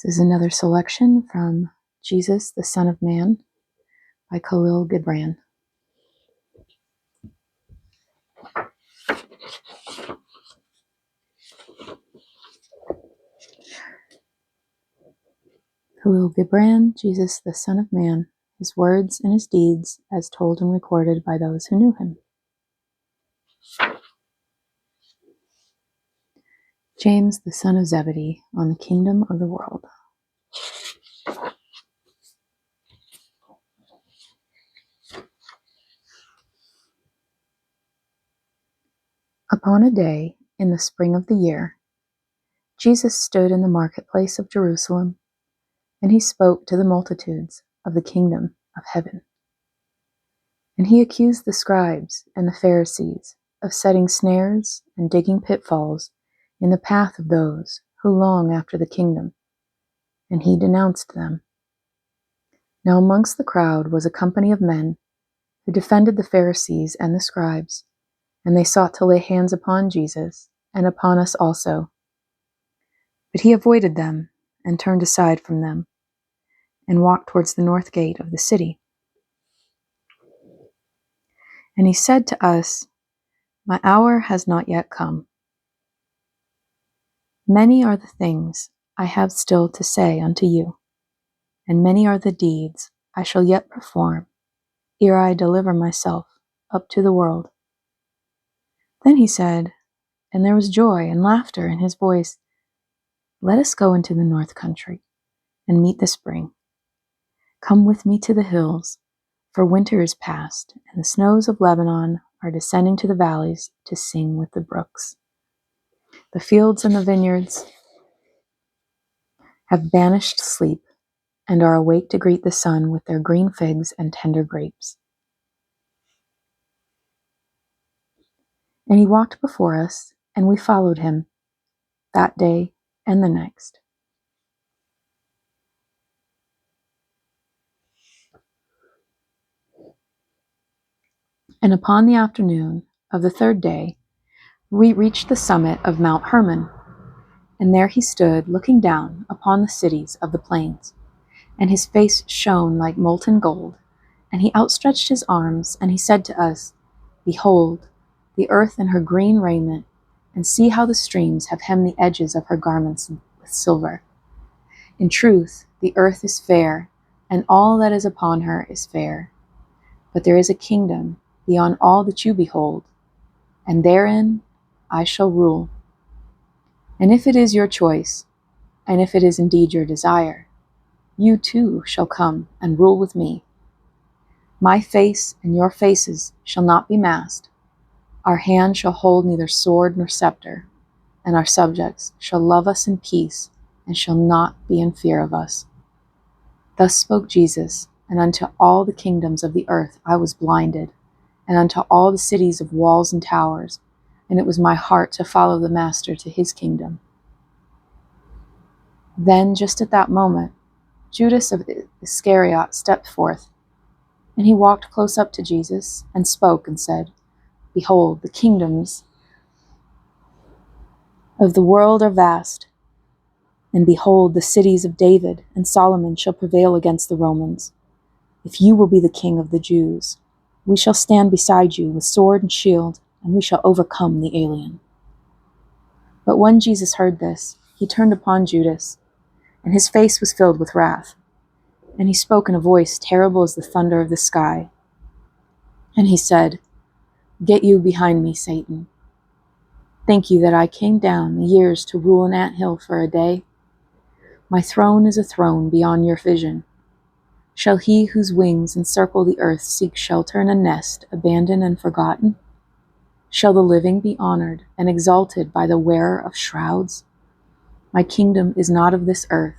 This is another selection from Jesus, the Son of Man by Kahlil. Kahlil, Jesus, the Son of Man, his words and his deeds as told and recorded by those who knew him. James, the son of Zebedee, on the kingdom of the world. Upon a day in the spring of the year, Jesus stood in the marketplace of Jerusalem, and he spoke to the multitudes of the kingdom of heaven. And he accused the scribes and the Pharisees of setting snares and digging pitfalls in the path of those who long after the kingdom, and he denounced them. Now amongst the crowd was a company of men who defended the Pharisees and the scribes, and they sought to lay hands upon Jesus and upon us also. But he avoided them and turned aside from them and walked towards the north gate of the city. And he said to us, "My hour has not yet come. Many are the things I have still to say unto you, and many are the deeds I shall yet perform ere I deliver myself up to the world." Then he said, and there was joy and laughter in his voice, "Let us go into the north country and meet the spring. Come with me to the hills, for winter is past, and the snows of Lebanon are descending to the valleys to sing with the brooks. The fields and the vineyards have banished sleep, and are awake to greet the sun with their green figs and tender grapes." And he walked before us, and we followed him, that day and the next. And upon the afternoon of the third day, we reached the summit of Mount Hermon, and there he stood looking down upon the cities of the plains, and his face shone like molten gold, and he outstretched his arms, and he said to us, "Behold, the earth in her green raiment, and see how the streams have hemmed the edges of her garments with silver. In truth, the earth is fair, and all that is upon her is fair. But there is a kingdom beyond all that you behold, and therein I shall rule. And if it is your choice, and if it is indeed your desire, you too shall come and rule with me. My face and your faces shall not be masked. Our hand shall hold neither sword nor scepter, and our subjects shall love us in peace and shall not be in fear of us." Thus spoke Jesus, and unto all the kingdoms of the earth I was blinded, and unto all the cities of walls and towers, and it was my heart to follow the Master to his kingdom. Then, just at that moment, Judas of Iscariot stepped forth, and he walked close up to Jesus and spoke and said, "Behold, the kingdoms of the world are vast, and behold, the cities of David and Solomon shall prevail against the Romans. If you will be the king of the Jews, we shall stand beside you with sword and shield, and we shall overcome the alien." But when Jesus heard this, he turned upon Judas, and his face was filled with wrath. And he spoke in a voice terrible as the thunder of the sky. And he said, "Get you behind me, Satan. Think you that I came down the years to rule an anthill for a day? My throne is a throne beyond your vision. Shall he whose wings encircle the earth seek shelter in a nest abandoned and forgotten? Shall the living be honored and exalted by the wearer of shrouds? My kingdom is not of this earth,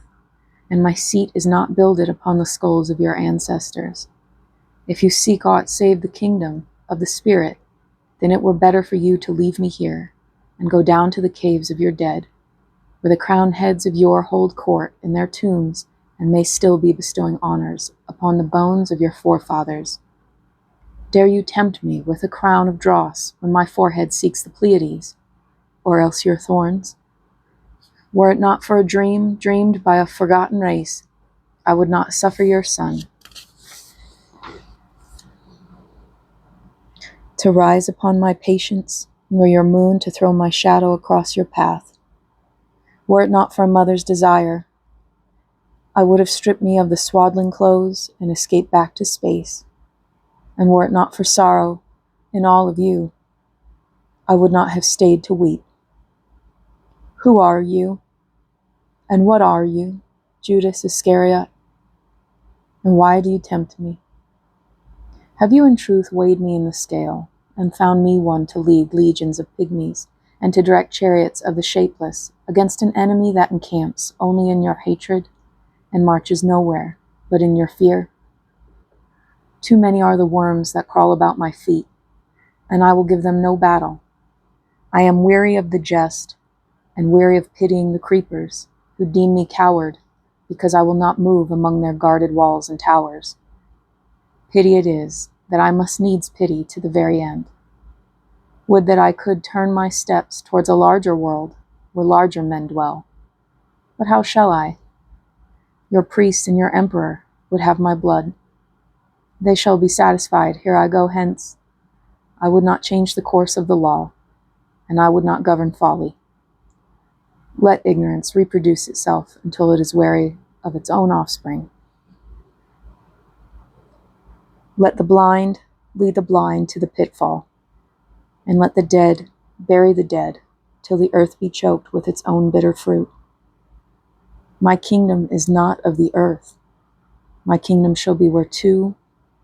and my seat is not builded upon the skulls of your ancestors. If you seek aught save the kingdom of the Spirit, then it were better for you to leave me here, and go down to the caves of your dead, where the crowned heads of yore hold court in their tombs, and may still be bestowing honors upon the bones of your forefathers. Dare you tempt me with a crown of dross when my forehead seeks the Pleiades, or else your thorns? Were it not for a dream dreamed by a forgotten race, I would not suffer your sun to rise upon my patience, nor your moon to throw my shadow across your path. Were it not for a mother's desire, I would have stripped me of the swaddling clothes and escaped back to space. And were it not for sorrow in all of you, I would not have stayed to weep. Who are you? And what are you, Judas Iscariot? And why do you tempt me? Have you in truth weighed me in the scale, and found me one to lead legions of pygmies, and to direct chariots of the shapeless, against an enemy that encamps only in your hatred, and marches nowhere but in your fear? Too many are the worms that crawl about my feet, and I will give them no battle. I am weary of the jest, and weary of pitying the creepers, who deem me coward, because I will not move among their guarded walls and towers. Pity it is, that I must needs pity to the very end. Would that I could turn my steps towards a larger world, where larger men dwell. But how shall I? Your priest and your emperor would have my blood. They shall be satisfied, here I go hence. I would not change the course of the law, and I would not govern folly. Let ignorance reproduce itself until it is weary of its own offspring. Let the blind lead the blind to the pitfall, and let the dead bury the dead till the earth be choked with its own bitter fruit. My kingdom is not of the earth. My kingdom shall be where 2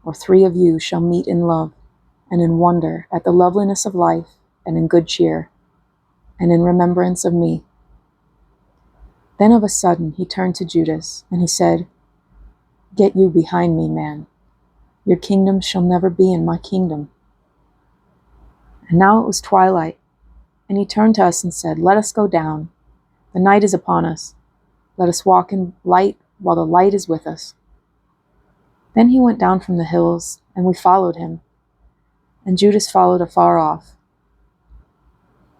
or 3 of you shall meet in love, and in wonder at the loveliness of life, and in good cheer, and in remembrance of me. Then of a sudden he turned to Judas, and he said, Get you behind me, man. Your kingdom shall never be in my kingdom. And now it was twilight, and he turned to us and said, Let us go down. The night is upon us. Let us walk in light while the light is with us. Then he went down from the hills, and we followed him, and Judas followed afar off.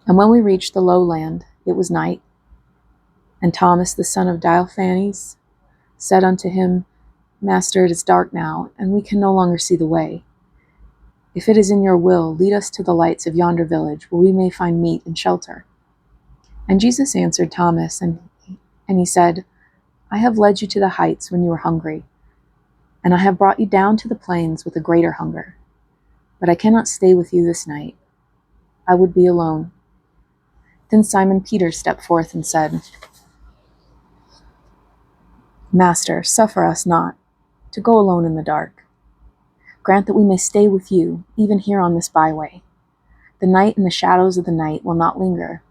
And when we reached the lowland, it was night. And Thomas the son of Diophanes said unto him, Master, it is dark now, and we can no longer see the way. If it is in your will, lead us to the lights of yonder village, where we may find meat and shelter. And Jesus answered Thomas, and he said, I have led you to the heights when you were hungry, and I have brought you down to the plains with a greater hunger. But I cannot stay with you this night. I would be alone. Then Simon Peter stepped forth and said, Master, suffer us not to go alone in the dark. Grant that we may stay with you, even here on this byway. The night and the shadows of the night will not linger,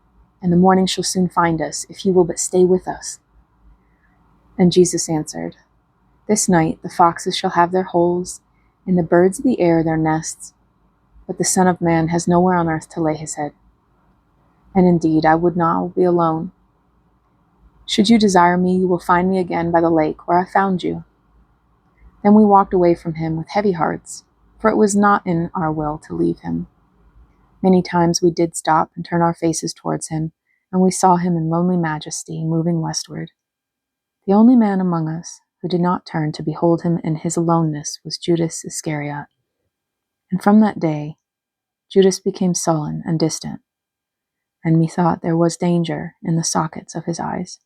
and the morning shall soon find us, if you will but stay with us. And Jesus answered, This night the foxes shall have their holes, and the birds of the air their nests, but the Son of Man has nowhere on earth to lay his head. And indeed, I would not be alone. Should you desire me, you will find me again by the lake where I found you. Then we walked away from him with heavy hearts, for it was not in our will to leave him. Many times we did stop and turn our faces towards him, and we saw him in lonely majesty moving westward. The only man among us who did not turn to behold him in his aloneness was Judas Iscariot. And from that day, Judas became sullen and distant, and methought there was danger in the sockets of his eyes.